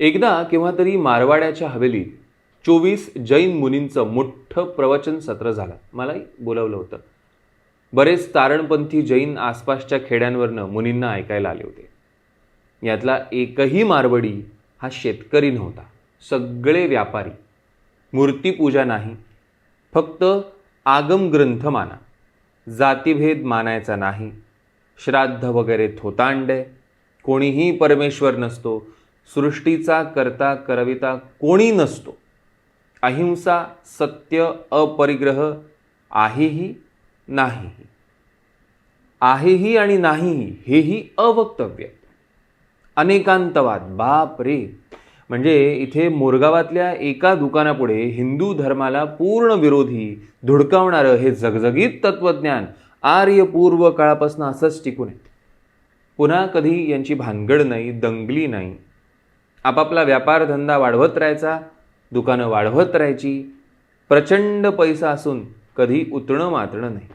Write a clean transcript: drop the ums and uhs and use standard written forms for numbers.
एकदा केव्हा तरी मारवाड्याच्या हवेलीत 24 जैन मुनींचं मोठं प्रवचन सत्र झालं. मलाही बोलावलं होतं. बरेच तारणपंथी जैन आसपासच्या खेड्यांवरनं मुनींना ऐकायला आले होते. यातला एकही मारवाडी हा शेतकरी नव्हता. सगळे व्यापारी. मूर्तीपूजा नाही, फक्त आगम ग्रंथ माना, जातीभेद मानायचा नाही, श्राद्ध वगैरे थोतांडे, कोणीही परमेश्वर नसतो, सृष्टीचा करता करविता कोणी नसतो, अहिंसा, सत्य, अपरिग्रह, आहेही नाहीही. आहेही आणि नाहीही हेही अवक्तव्य. अनेकांतवाद, बाप रे. म्हणजे इथे मोरगावातल्या एका दुकानापुढे हिंदू धर्माला पूर्ण विरोधी धुडकावणारं हे जगजगीत तत्वज्ञान आर्यपूर्व काळापासून असंच टिकून आहे. पुन्हा कधी यांची भानगड नाही, दंगली नाही. आपापला व्यापार धंदा वाढवत राहायचा, दुकानं वाढवत राहायची. प्रचंड पैसा असून कधी उतणं मातणं नाही.